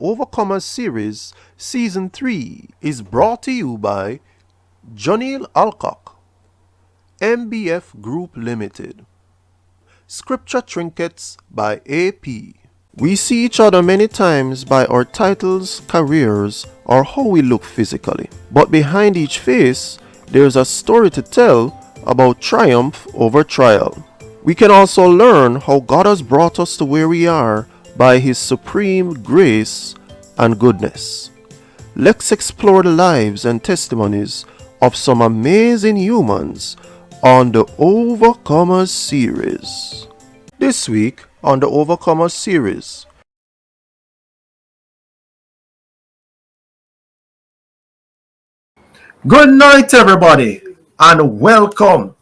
Overcomers series, Season 3 is brought to you by Jonil Alcock, MBF Group Limited, Scripture Trinkets by AP. We see each other many times by our titles, careers, or how we look physically. But behind each face, there's a story to tell about triumph over trial. We can also learn how God has brought us to where we are by His supreme grace and goodness. Let's explore the lives and testimonies of some amazing humans on the Overcomers series. This week on the Overcomers series, Good night, everybody, and welcome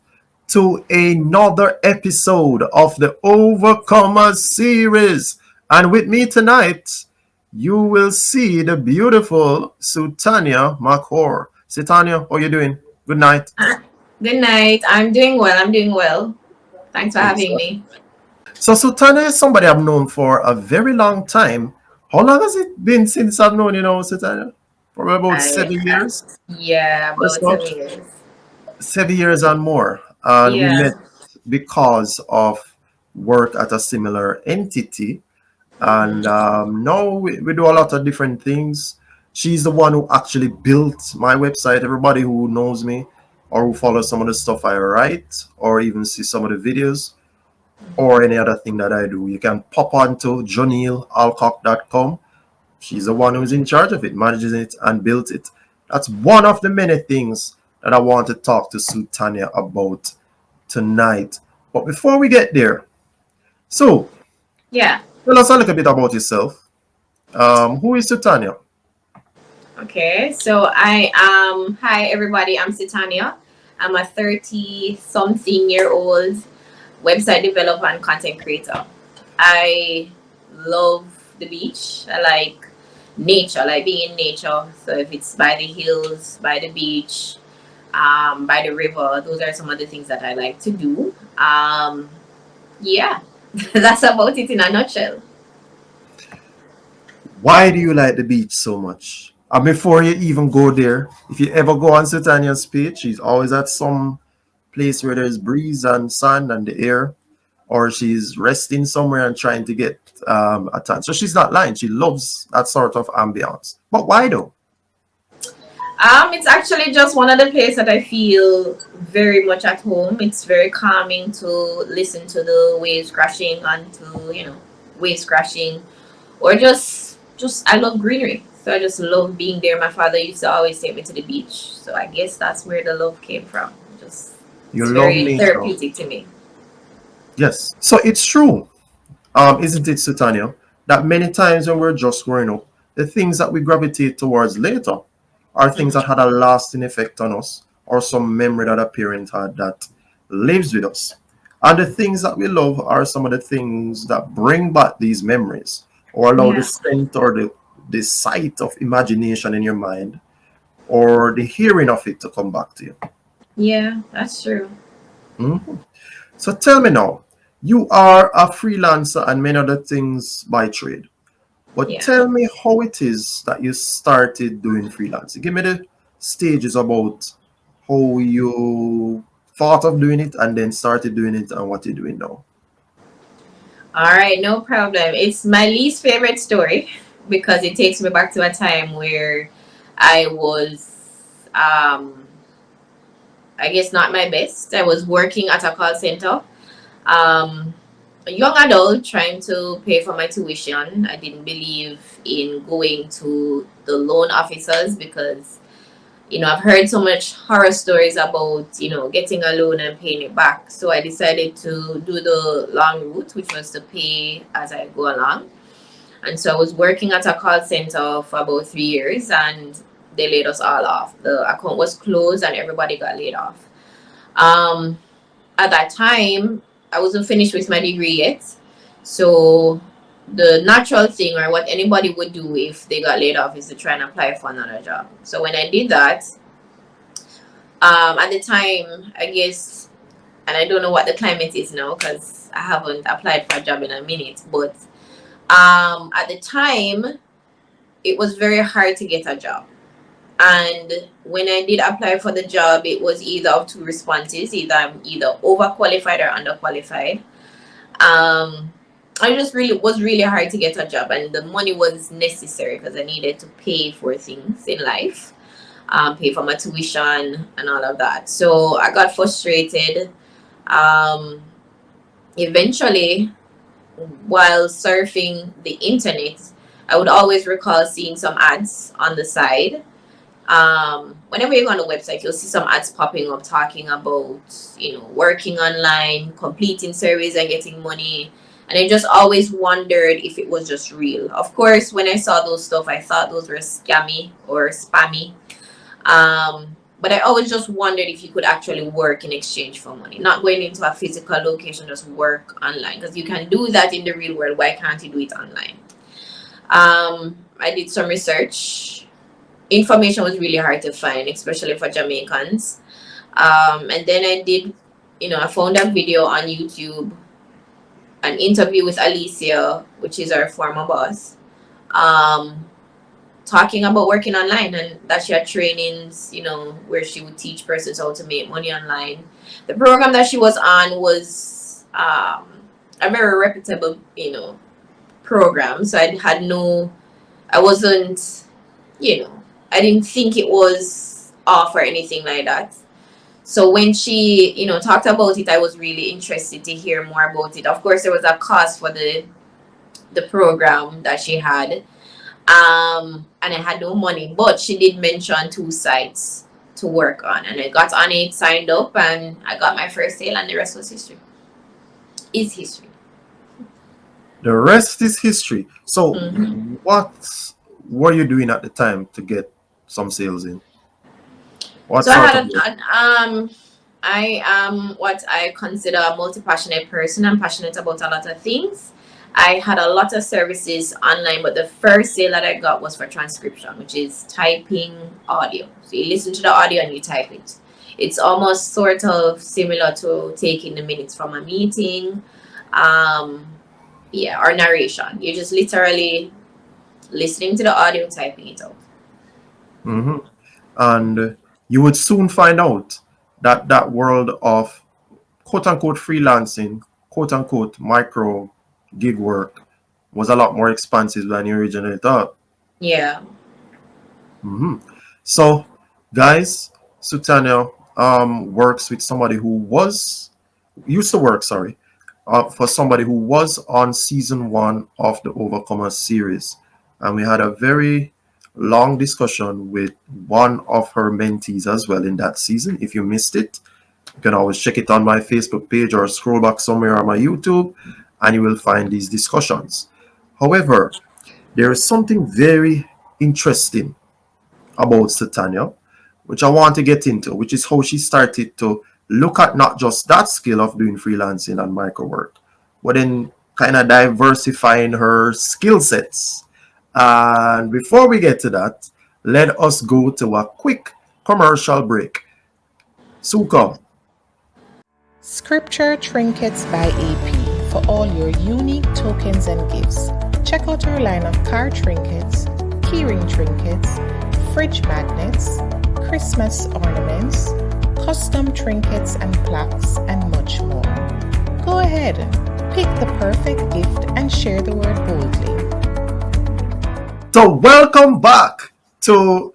to another episode of the Overcomers series. And with me tonight, you will see the beautiful Sue-Tanya McCor. Sue-Tanya, how you doing? Good night. Good night. I'm doing well. I'm doing well. Thanks for Good having stuff. me. So Sue-Tanya is somebody I've known for a very long time. How long has it been since I've known you now, Sue-Tanya? Probably about I 7 years Yeah, or about so. 7 years. 7 years and more. And we Yeah. met because of work at a similar entity. And Hmm. now we do a lot of different things. She's the one who actually built my website. Everybody who knows me or who follows some of the stuff I write or even see some of the videos or any other thing that I do, you can pop on to jonilalcock.com. She's the one who's in charge of it, manages it, and built it. That's one of the many things that I want to talk to Sue-Tanya about tonight. But before we get there, so Yeah. tell us a little bit about yourself. Who is Sue-Tanya? Okay. Hi everybody. I'm Sue-Tanya. I'm a 30 something year old website developer and content creator. I love the beach. I like nature. I like being in nature. So if it's by the hills, by the beach, by the river, those are some of the things that I like to do. Yeah, that's about it in a nutshell. Why do you like the beach so much? And before you even go there, if you ever go on Sue-Tanya's page, she's always at some place where there's breeze and sun and the air, or she's resting somewhere and trying to get a tan. So she's not lying. She loves that sort of ambiance. But why though? It's actually just one of the places that I feel very much at home. It's very calming to listen to the waves crashing onto, waves crashing, or just I love greenery. So I just love being there. My father used to always take me to the beach. So I guess that's where the love came from. Just You it's love very nature. therapeutic to me. Yes. So it's true, isn't it, Sutanya, that many times when we're just growing up, the things that we gravitate towards later are things that Hmm. had a lasting effect on us or some memory that a parent had that lives with us. And the things that we love are some of the things that bring back these memories or allow the Yeah. scent or the sight of imagination in your mind or the hearing of it to come back to you. Yeah, that's true. Mhm. So tell me now, you are a freelancer and many other things by trade. But Yeah. tell me how it is that you started doing freelancing. Give me the stages about how you thought of doing it and then started doing it and what you're doing now. All right, no problem. It's my least favorite story because it takes me back to a time where I was, um, I guess, not my best. I was working at a call center, um, a young adult trying to pay for my tuition. I didn't believe in going to the loan officers because I've heard so much horror stories about, getting a loan and paying it back. So I decided to do the long route, which was to pay as I go along. And so I was working at a call center for about 3 years and they laid us all off. The account was closed and everybody got laid off. Um, at that time, I wasn't finished with my degree yet. So the natural thing or what anybody would do if they got laid off is to try and apply for another job. So when I did that, at the time, I guess, and I don't know what the climate is now because I haven't applied for a job in a minute, but at the time, it was very hard to get a job. And when I did apply for the job, it was either of two responses: either I'm either overqualified or underqualified. Um, I just really was really hard to get a job, and the money was necessary because I needed to pay for things in life, pay for my tuition and all of that. So I got frustrated. Um, Eventually, while surfing the internet, I would always recall seeing some ads on the side. Whenever you go on the website, you'll see some ads popping up talking about, working online, completing surveys and getting money. And I just always wondered if it was just real. Of course, when I saw those stuff, I thought those were scammy or spammy. But I always just wondered if you could actually work in exchange for money, not going into a physical location, just work online. Because you can do that in the real world. Why can't you do it online? I did some research. Information was really hard to find, especially for Jamaicans. And then I found a video on YouTube, an interview with Alicia, which is our former boss, talking about working online, and that she had trainings, where she would teach persons how to make money online. The program that she was on was a very reputable, program. So I wasn't, I didn't think it was off or anything like that. So when she, talked about it, I was really interested to hear more about it. Of course, there was a cost for the program that she had. And I had no money, but she did mention 2 sites to work on, and I got on it, signed up, and I got my first sale, and the rest was history. Is history. The rest is history. So, Mm-hmm. what were you doing at the time to get some sales in? What So I sort had of work? I am what I consider a multi-passionate person. I'm passionate about a lot of things. I had a lot of services online, but the first sale that I got was for transcription, which is typing audio. So you listen to the audio and you type it. It's almost sort of similar to taking the minutes from a meeting, um, or narration. You're just literally listening to the audio, typing it out. Hmm. And you would soon find out that that world of quote unquote freelancing, quote unquote micro gig work was a lot more expansive than you originally thought. Yeah. Hmm. So, guys, Sue-Tanya works with somebody who used to work, sorry, for somebody who was on season 1 of the Overcomer series. And we had a very long discussion with one of her mentees as well in that season. If you missed it, you can always check it on my Facebook page or scroll back somewhere on my YouTube and you will find these discussions. However, there is something very interesting about Sue-Tanya, which I want to get into, which is how she started to look at not just that skill of doing freelancing and micro work, but then kind of diversifying her skill sets. And before we get to that, let us go to a quick commercial break. Suka, Scripture Trinkets by AP for all your unique tokens and gifts. Check out our line of car trinkets, keyring trinkets, fridge magnets, Christmas ornaments, custom trinkets and plaques, and much more. Go ahead, pick the perfect gift and share the word boldly. so welcome back to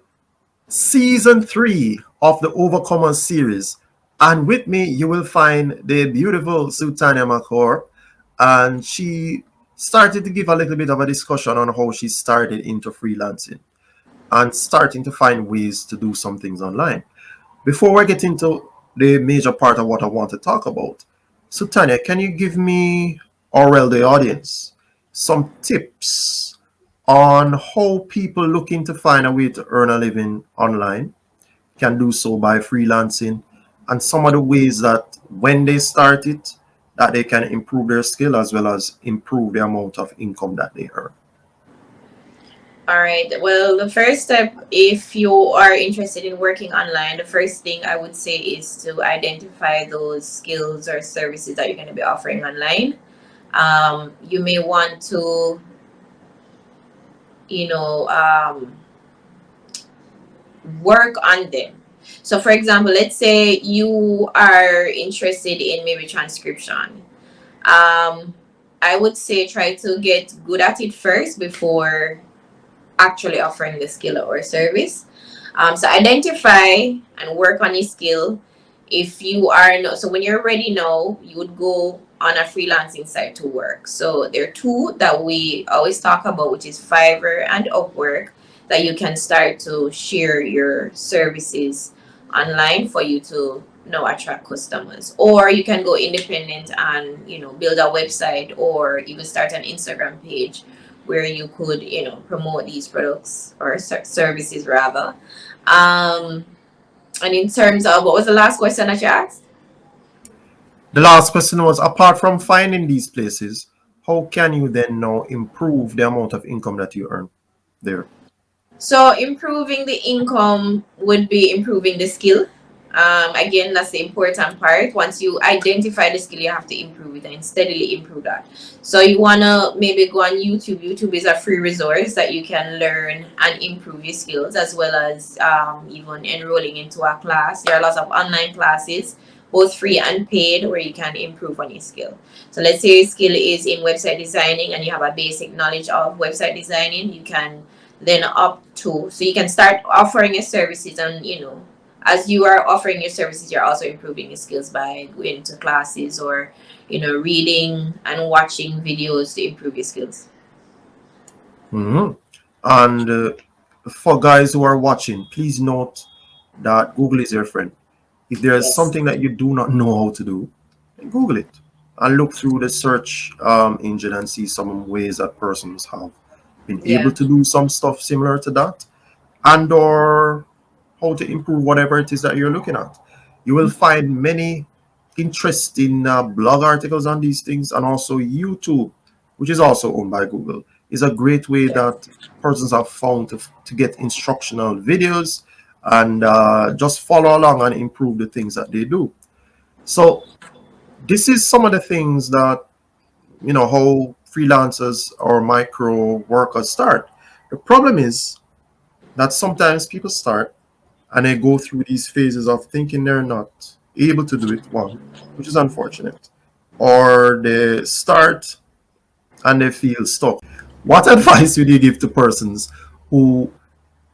season 3 of the Overcomer series. And with me, you will find the beautiful Sue-Tanya McCord. And she started to give a little bit of a discussion on how she started into freelancing and starting to find ways to do some things online. Before I get into the major part of what I want to talk about, Sue-Tanya, can you give me, or well, the audience, some tips on how people looking to find a way to earn a living online can do so by freelancing, and some of the ways that when they start it, that they can improve their skill as well as improve the amount of income that they earn? All right. Well, the first step, if you are interested in working online, the first thing I would say is to identify those skills or services that you're going to be offering online. You may want to you know, work on them. So for example, let's say you are interested in maybe transcription. I would say try to get good at it first before actually offering the skill or service. So identify and work on your skill. If you are not, so when you're ready now, you would go on a freelancing site to work. So there are two that we always talk about, which is Fiverr and Upwork, that you can start to share your services online for you to attract customers. Or you can go independent and build a website or even start an Instagram page where you could promote these products or services rather. um and in terms of, what was the last question that you asked? The last question was, apart from finding these places, how can you then now improve the amount of income that you earn there? So improving the income would be improving the skill. Again, that's the important part. Once you identify the skill, you have to improve it and steadily improve that. So you wanna maybe go on YouTube. YouTube is a free resource that you can learn and improve your skills, as well as even enrolling into a class. There are lots of online classes, both free and paid, where you can improve on your skill. So let's say your skill is in website designing and you have a basic knowledge of website designing, you can then up to, so you can start offering your services, and as you are offering your services, you're also improving your skills by going to classes or reading and watching videos to improve your skills. Mhm. And for guys who are watching, please note that Google is your friend. If there's Yes. something that you do not know how to do, then Google it and look through the search engine and see some ways that persons have been able Yeah. to do some stuff similar to that, and or how to improve whatever it is that you're looking at. You will find many interesting blog articles on these things, and also YouTube, which is also owned by Google, is a great way that persons have found to get instructional videos and just follow along and improve the things that they do. So this is some of the things that, how freelancers or micro workers start. The problem is that sometimes people start and they go through these phases of thinking they're not able to do it, one, which is unfortunate, or they start and they feel stuck. What advice would you give to persons who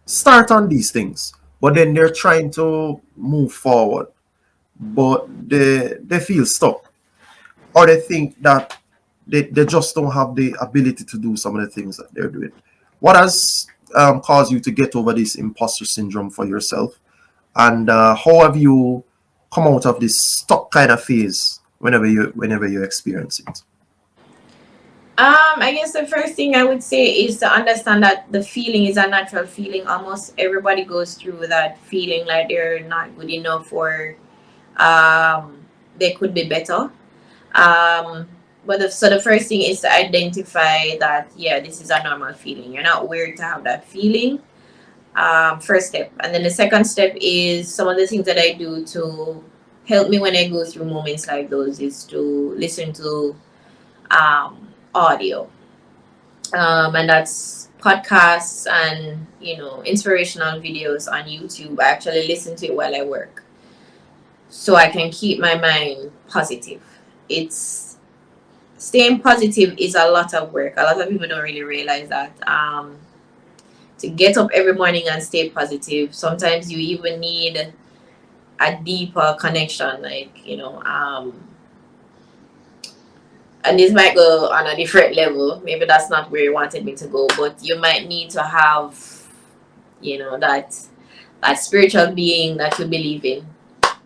start on these things, but then they're trying to move forward, but they feel stuck, or they think that they just don't have the ability to do some of the things that they're doing? What has caused you to get over this imposter syndrome for yourself? And how have you come out of this stuck kind of phase whenever you experience it? I guess the first thing I would say is to understand that the feeling is a natural feeling. Almost everybody goes through that feeling like they're not good enough, or they could be better. But so the first thing is to identify that, yeah, this is a normal feeling. You're not weird to have that feeling. First step. And then the second step is, some of the things that I do to help me when I go through moments like those is to listen to audio. And that's podcasts and inspirational videos on YouTube. I actually listen to it while I work, so I can keep my mind positive. It's Staying positive is a lot of work. A lot of people don't really realize that. To get up every morning and stay positive, sometimes you even need a deeper connection, like and this might go on a different level. Maybe that's not where you wanted me to go, but you might need to have, that spiritual being that you believe in,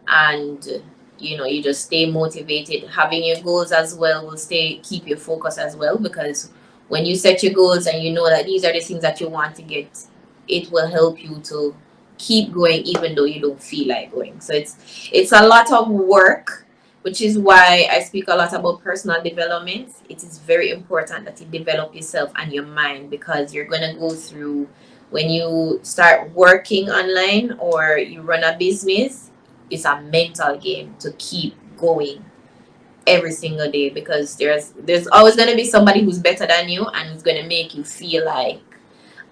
and you just stay motivated. Having your goals as well will keep your focus as well, because when you set your goals and you know that these are the things that you want to get, it will help you to keep going even though you don't feel like going. So it's a lot of work, which is why I speak a lot about personal development. It is very important that you develop yourself and your mind, because you're going to go through, when you start working online or you run a business, it's a mental game to keep going every single day, because there's always going to be somebody who's better than you and who's going to make you feel like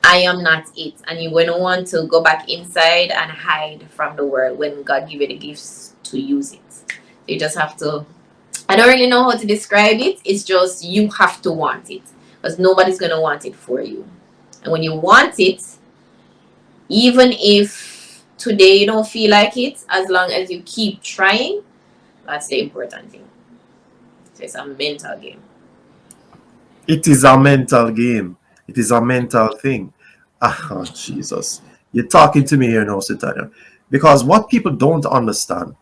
I am not it. And you wouldn't want to go back inside and hide from the world when God give you the gifts to use it. So you just have to, I don't really know how to describe it. It's just you have to want it. Because nobody's going to want it for you. And when you want it, even if today you don't feel like it, as long as you keep trying, that's the important thing. So it's a mental game. It is a mental game. It is a mental thing. Oh, Jesus. You're talking to me here now, Sue-Tanya. Because what people don't understand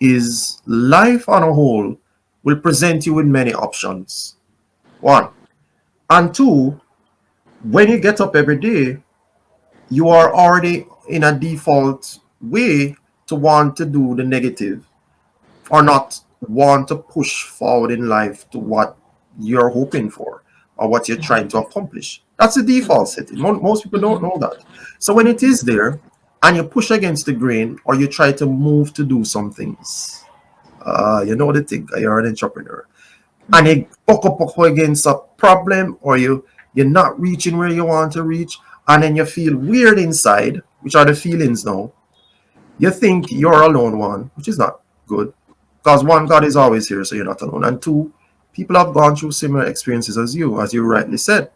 is life on a whole will present you with many options. One. And two, when you get up every day, you are already in a default way to want to do the negative or not want to push forward in life to what you're hoping for or what you're trying to accomplish. That's the default setting. Most people don't know that. So when it is there and you push against the grain or you try to move to do some things, you know the thing, you're an entrepreneur, and you buck up against a problem or you're not reaching where you want to reach, and then you feel weird inside, which are the feelings now. You think you're alone, one, which is not good. Because one, God is always here, so you're not alone. And two, people have gone through similar experiences as you rightly said.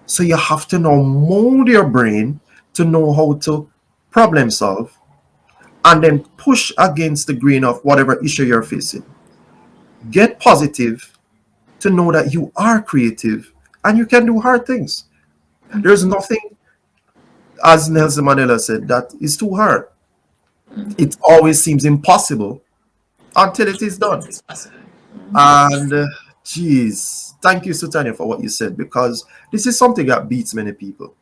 So you have to now mold your brain to know how to problem solve and then push against the grain of whatever issue you're facing. Get positive to know that you are creative and you can do hard things. There's nothing, as Nelson Mandela said, that is too hard. It always seems impossible until it is done. It's possible. And geez, thank you, Sue-Tanya, for what you said, because this is something that beats many people.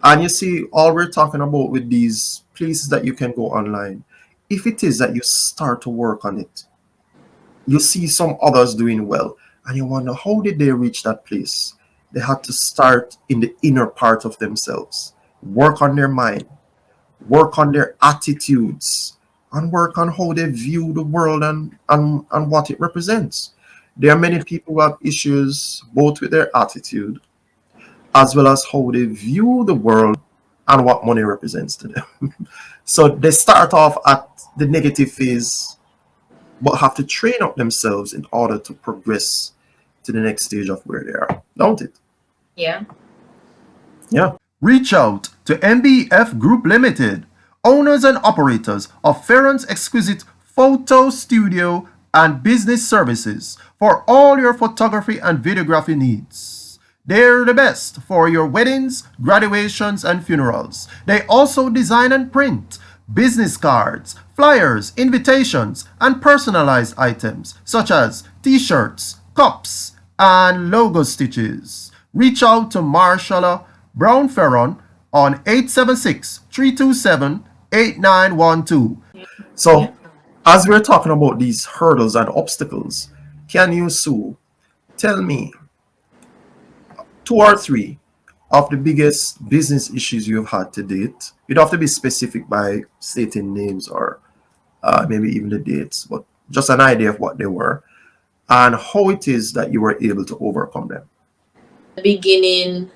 And you see, all we're talking about with these places that you can go online, if it is that you start to work on it, you see some others doing well, and you wonder, how did they reach that place? They had to start in the inner part of themselves, work on their mind, work on their attitudes, and work on how they view the world and what it represents. There are many people who have issues both with their attitude as well as how they view the world and what money represents to them. So they start off at the negative phase, but have to train up themselves in order to progress to the next stage of where they are. Don't it? Yeah. Yeah. Reach out to MBF Group Limited, owners and operators of Ferron's exquisite photo studio and business services for all your photography and videography needs. They're the best for your weddings, graduations, and funerals. They also design and print business cards, flyers, invitations, and personalized items such as t-shirts, cups, and logo stitches. Reach out to Marshala Brown Ferron on 876-327-8912. So, as we're talking about these hurdles and obstacles, can you, Sue, tell me 2 or 3 of the biggest business issues you've had to date? You don't have to be specific by stating names or maybe even the dates, but just an idea of what they were and how it is that you were able to overcome them. The beginning,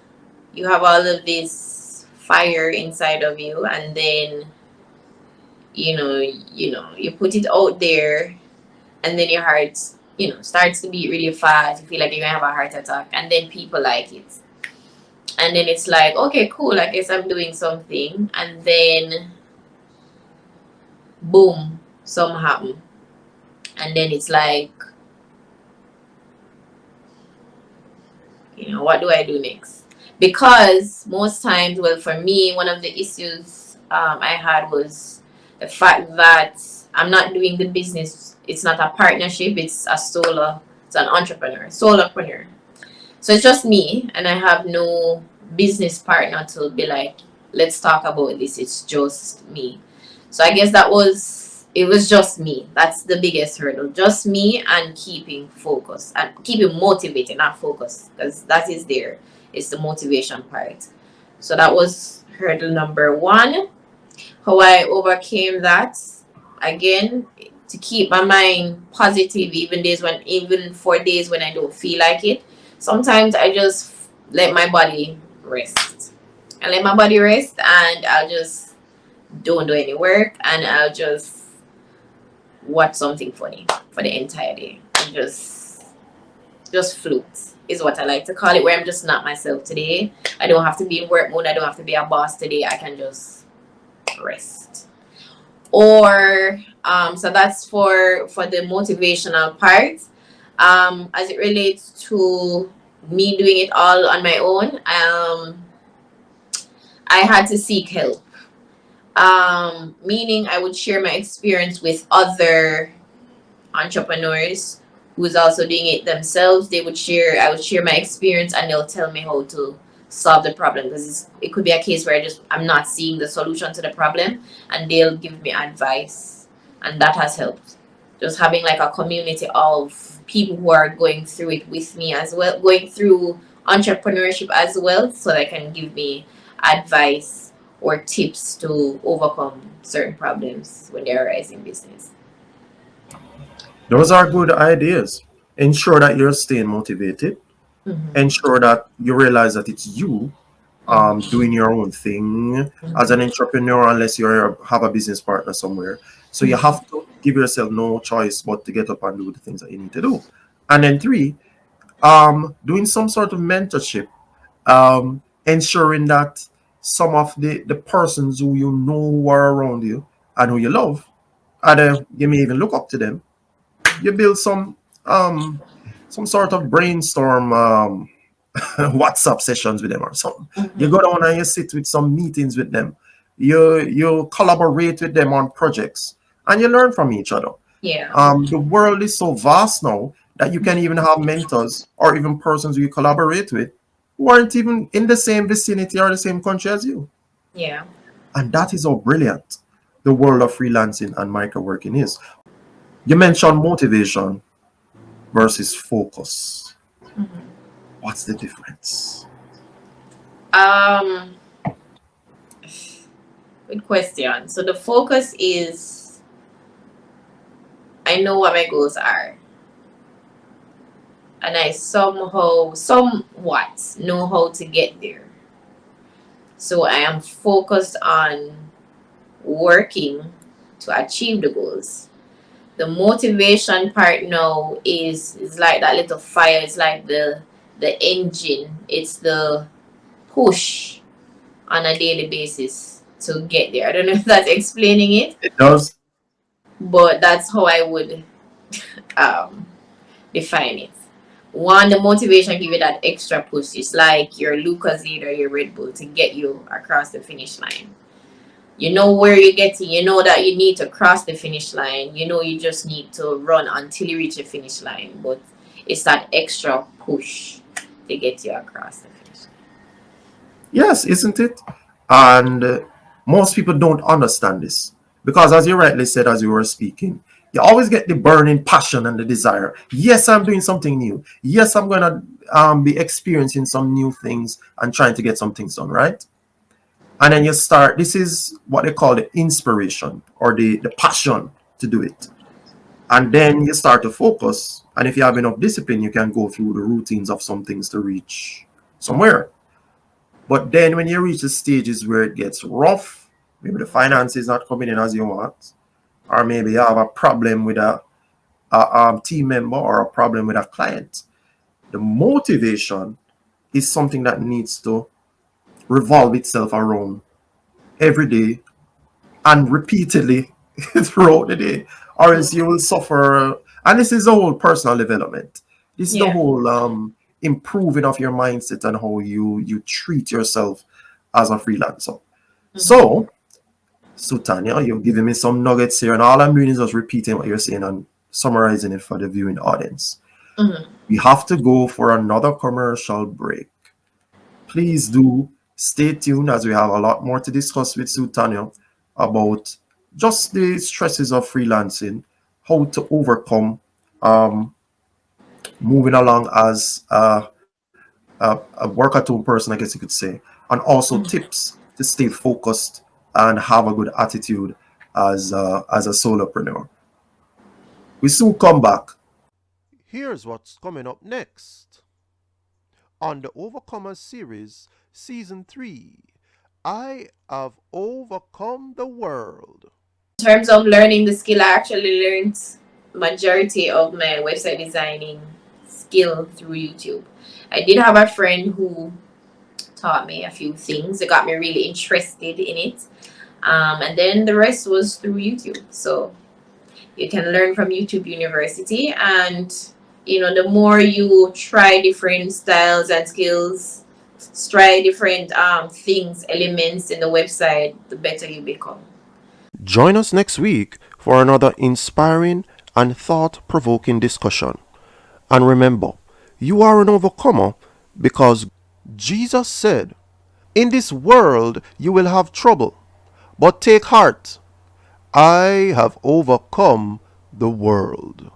you have all of this fire inside of you, and then you put it out there, and then your heart starts to beat really fast. You feel like you're gonna have a heart attack, and then people like it, and then it's like, okay, cool, I guess I'm doing something, and then boom, something happen, and then it's like, what do I do next? Because most times, well, for me, one of the issues I had was the fact that I'm not doing the business. It's not a partnership. It's it's an solopreneur. So it's just me, and I have no business partner to be like, let's talk about this. It's just me. So I guess it was just me. That's the biggest hurdle. Just me and keeping focus and keeping motivated, not focus, because that is there. It's the motivation part. So that was hurdle number 1. How I overcame that, again, to keep my mind positive even for days when I don't feel like it. Sometimes I just let my body rest. I let my body rest, and I'll just don't do any work, and I'll just watch something funny for the entire day, and just float is what I like to call it, where I'm just not myself today. I don't have to be in work mode. I don't have to be a boss today. I can just rest. Or so that's for the motivational part. As it relates to me doing it all on my own, I had to seek help. Meaning I would share my experience with other entrepreneurs who's also doing it themselves. I would share my experience, and they'll tell me how to solve the problem, because it could be a case where I'm not seeing the solution to the problem, and they'll give me advice, and that has helped. Just having like a community of people who are going through it with me as well, going through entrepreneurship as well, so they can give me advice or tips to overcome certain problems when they arise in business. Those are good ideas. Ensure that you're staying motivated. Mm-hmm. Ensure that you realize that it's you Mm-hmm. doing your own thing as an Mm-hmm. entrepreneur, unless you have a business partner somewhere. So you Mm-hmm. have to give yourself no choice but to get up and do the things that you need to do. And then three, doing some sort of mentorship, ensuring that some of the persons who you know who are around you and who you love, either you may even look up to them. You build some sort of brainstorm WhatsApp sessions with them or something. You Mm-hmm. go down and you sit with some meetings with them. You collaborate with them on projects, and you learn from each other. Yeah. The world is so vast now that you can even have mentors or even persons who you collaborate with who aren't even in the same vicinity or the same country as you. Yeah. And that is how brilliant the world of freelancing and micro working is. You mentioned motivation versus focus. Mm-hmm. What's the difference? Um, Good question. So the focus is, I know what my goals are, and I somewhat know how to get there. So I am focused on working to achieve the goals. The motivation part now is like that little fire. It's like the engine. It's the push on a daily basis to get there. I don't know if that's explaining it, It does. but that's how I would um, define it. One, the motivation give you that extra push. It's like your Lucozade or your Red Bull to get you across the finish line. You know where you're getting. You know that you need to cross the finish line. You know you just need to run until you reach the finish line. But it's that extra push to get you across the finish line. Yes, isn't it? And most people don't understand this because, as you rightly said, as you were speaking, you always get the burning passion and the desire. Yes, I'm doing something new. Yes, I'm going to be experiencing some new things and trying to get some things done, right? And then you start, this is what they call the inspiration or the passion to do it. And then you start to focus. And if you have enough discipline, you can go through the routines of some things to reach somewhere. But then when you reach the stages where it gets rough, maybe the finance is not coming in as you want, or maybe you have a problem with a team member or a problem with a client, the motivation is something that needs to revolve itself around every day and repeatedly throughout the day, or else you will suffer. And this is the whole personal development. This is the Yeah. whole improving of your mindset and how you treat yourself as a freelancer. Mm-hmm. So, Sue-Tanya, you've given me some nuggets here, and all I'm doing is just repeating what you're saying and summarizing it for the viewing audience. Mm-hmm. We have to go for another commercial break. Please do stay tuned as we have a lot more to discuss with Sue-Tanya about just the stresses of freelancing, how to overcome um, moving along as a work at home person, I guess you could say, and also Mm-hmm. tips to stay focused and have a good attitude as a solopreneur. We soon come back. Here's what's coming up next. On the Overcomers series, Season 3, I have overcome the world. In terms of learning the skill, I actually learned majority of my website designing skill through YouTube. I did have a friend who taught me a few things. It got me really interested in it. And then the rest was through YouTube. So you can learn from YouTube University, and the more you try different styles and skills, try different things, elements in the website, the better you become. Join us next week for another inspiring and thought provoking discussion. And remember, you are an overcomer because Jesus said, "In this world you will have trouble, but take heart. I have overcome the world."